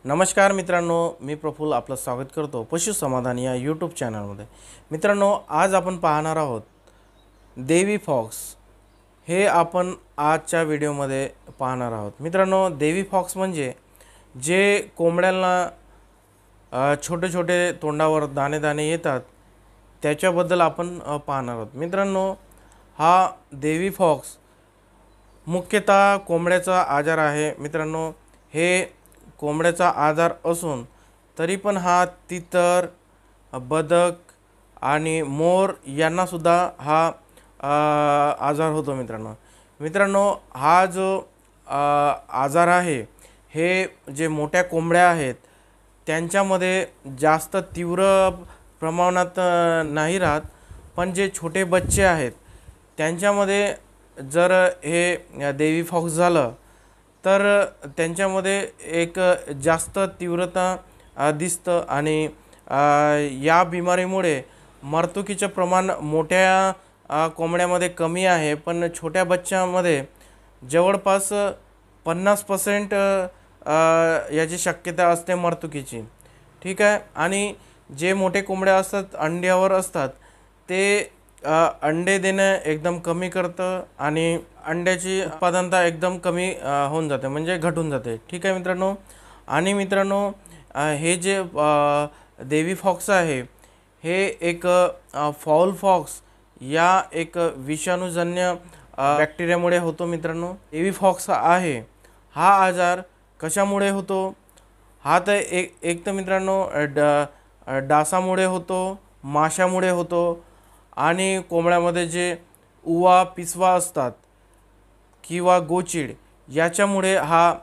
नमस्कार मित्रांनो, मी प्रफुल्ल आपलं स्वागत करतो पशु समाधान या यूट्यूब चॅनलमध्ये। मित्रांनो, आज आपण पाहणार आहोत देवी फॉक्स। हे आपण आजच्या व्हिडिओमध्ये पाहणार आहोत। मित्रांनो, देवी फॉक्स म्हणजे जे कोंबड्यांना छोटे छोटे तोंडावर दाणे दाणे येतात त्याच्याबद्दल आपण पाहणार आहोत। मित्रांनो, हा देवी फॉक्स मुख्यतः कोंबड्याचा आजार आहे। मित्रांनो, हे कोंबड्याचा आजार असून तरी पण हा तितर, बदक आणि मोर यांना सुद्धा हा आजार होतो। मित्रांनो, हा जो आजार आहे हे जे मोठ्या कोंबड्या आहेत त्यांच्यामध्ये जास्त तीव्र प्रमाणात नाही राहत, पण जे छोटे बच्चे आहेत त्यांच्यामध्ये जर हे देवी फॉक्स झालं तर त्यांच्यामध्ये एक जास्त तीव्रता दिसतं आणि या बिमारीमुळे मृत्यूचं प्रमाण मोठ्या कोंबड्यामध्ये कमी आहे, पण छोट्या बच्च्यामध्ये जवळपास 50% याची शक्यता असते मृत्यूची। ठीक आहे। आणि जे मोठे कोंबड्या असतात अंड्यावर असतात ते अंडे देणं एकदम कमी करतं आणि अंड्याची उत्पादनता एकदम कमी होऊन जाते, म्हणजे घटून जाते। ठीक आहे मित्रांनो। आणि मित्रांनो, हे जे देवी फॉक्स आहे हे एक फाऊल फॉक्स या एक विषाणूजन्य बॅक्टेरियामुळे होतो। मित्रांनो, देवी फॉक्स आहे हा आजार कशामुळे होतो? हा तर एक तर मित्रांनो डासामुळे होतो, माशामुळे होतो आणि कोंबड्यामध्ये जे उवा पिसवा असतात किंवा गोचिड याच्यामुळे हा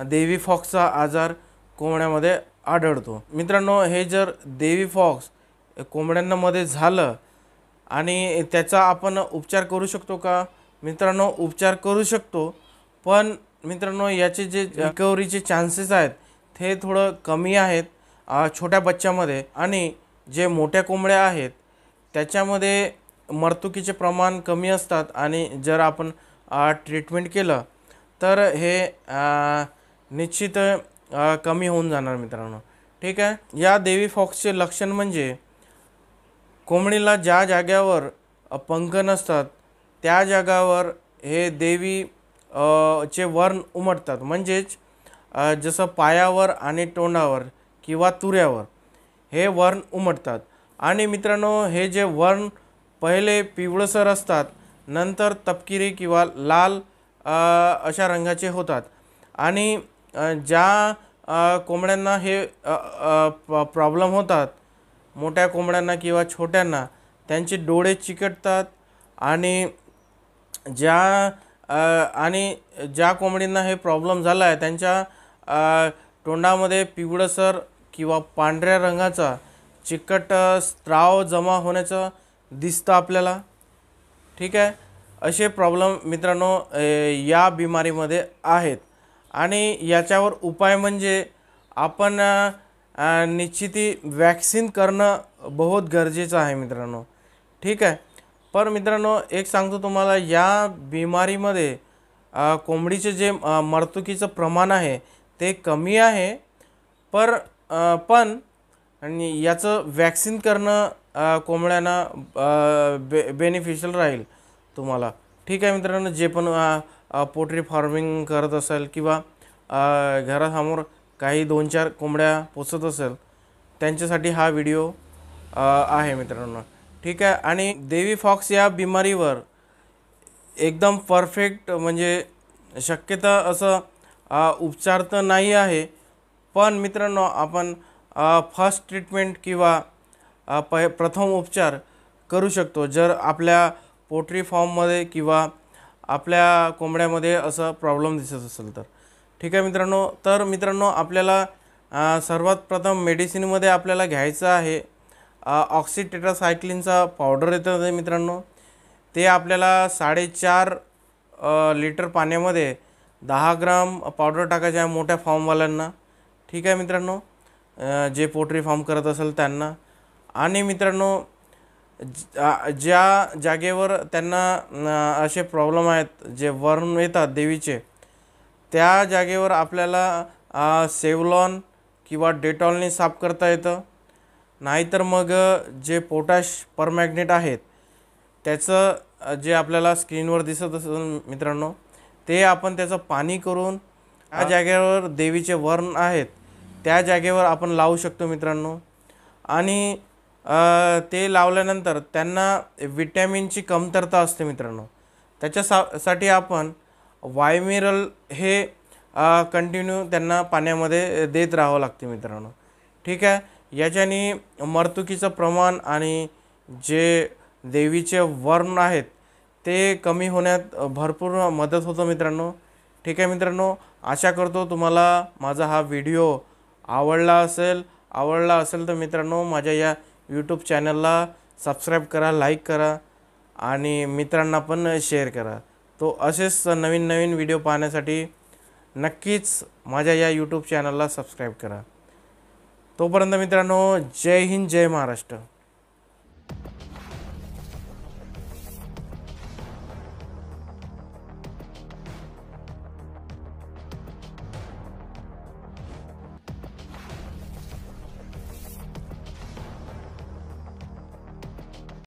देवी फॉक्सचा आजार कोंबड्यामध्ये आढळतो। मित्रांनो, हे जर देवी फॉक्स कोंबड्यांमध्ये झालं आणि त्याचा आपण उपचार करू शकतो का? मित्रांनो, उपचार करू शकतो, पण मित्रांनो याचे जे रिकव्हरीचे चान्सेस आहेत ते थोडं कमी आहेत छोट्या बच्च्यामध्ये। आणि जे मोठ्या कोंबड्या आहेत त्याच्यामध्ये मृत्यूचे प्रमाण कमी असतात आणि जर आपण ट्रीटमेंट केलं तर हे निश्चित कमी होऊन जाणार मित्रांनो। ठीक आहे। या देवी फॉक्सचे लक्षण म्हणजे कोंबडीला ज्या जागेवर पंख नसतात त्या जागेवर हे देवी चे वर्ण उमटतात, म्हणजेच जसं पायावर आणि तोंडावर किंवा तुऱ्यावर हे वर्ण उमटतात। आणि मित्रांनो, हे जे वर्ण पहिले पिवळसर असतात, नंतर तपकिरी किंवा लाल अशा रंगाचे होतात। आणि ज्या कोंबड्यांना हे प्रॉब्लेम होतात, मोठ्या कोंबड्यांना किंवा छोट्यांना, त्यांचे डोळे चिकटतात आणि ज्या कोंबडींना हे प्रॉब्लेम झाला आहे त्यांच्या तोंडामध्ये पिवळसर किंवा पांढऱ्या रंगाचा चिकट स्त्राव जमा होण्याचं दिसतं आपल्याला। ठीक आहे। असे प्रॉब्लेम मित्रांनो या बिमारीमध्ये आहेत आणि याच्यावर उपाय म्हणजे आपण निश्चित वॅक्सिन करणं बहुत गरजेचं आहे मित्रांनो। ठीक आहे। पण मित्रांनो, एक सांगतो तुम्हाला, या बिमारीमध्ये कोंबडीचे जे मृत्यूचं प्रमाण आहे ते कमी आहे, पण आणि याचं वॅक्सिन करणं कोंबड्यांना बेनिफिशियल राहील तुम्हाला। ठीक आहे मित्रांनो, जे पण पोल्ट्री फार्मिंग करत असेल किंवा घरासमोर काही 2-4 कोंबड्या पोसत असेल त्यांच्यासाठी हा व्हिडिओ आहे मित्रांनो। ठीक आहे। आणि देवी फॉक्स या बिमारीवर एकदम परफेक्ट म्हणजे शक्यता असं उपचार तर नाही आहे, पण मित्रांनो आपण फर्स्ट ट्रीटमेंट किंवा प्रथम उपचार करू शकतो जर आपल्या पोल्ट्री फार्ममध्ये किंवा आपल्या कोंबड्यामध्ये असं प्रॉब्लेम दिसत असेल तर। ठीक आहे मित्रांनो। तर मित्रांनो, आपल्याला सर्वात प्रथम मेडिसिनमध्ये आपल्याला घ्यायचं आहे ऑक्सीटेट्रासायक्लिनचा पावडर येतं मित्रांनो। ते आपल्याला 4.5 लिटर पाण्यामध्ये 10 ग्राम पावडर टाकायचे आहे मोठ्या फार्मवाल्यांना। ठीक आहे मित्रांनो, जे पोल्ट्री फार्म करत असेल त्यांना। आणि मित्रांनो, ज्या जागेवर त्यांना असे प्रॉब्लेम आहेत, जे वर्म येतात देवीचे, त्या जागेवर आपल्याला सेव्हलॉन किंवा डेटॉलने साफ करता येतं. नाहीतर मग जे पोटॅश परमॅग्नेट आहेत त्याचं जे आपल्याला स्क्रीनवर दिसत असेल मित्रांनो, ते आपण त्याचं पाणी करून त्या जागेवर देवीचे वर्ण आहेत त्या जागेवर आपण लावू शकतो मित्रांनो. आणि ते लावल्यानंतर त्यांना विटॅमिनची कमतरता असते मित्रांनो. त्याच्यासाठी आपण वायमिरल हे कंटिन्यू त्यांना पाण्यामध्ये देत राहावं लागते मित्रांनो. ठीक आहे. याच्याने मर्तुकीचं प्रमाण आणि जे देवीचे वर्ण आहेत ते कमी होण्यात भरपूर मदत होतं मित्रांनो. ठीक आहे मित्रांनो, आशा करतो तुम्हाला माझा हा व्हिडिओ आवडला असेल तर मित्रांनो माझ्या या यूट्यूब चॅनलला सबस्क्राईब करा, लाईक करा आणि मित्रांना पण शेअर करा. तो असेच नवीन नवीन व्हिडिओ पाहण्यासाठी नक्कीच माझ्या या यूट्यूब चॅनलला सबस्क्राईब करा. तोपर्यंत मित्रांनो, जय हिंद, जय महाराष्ट्र.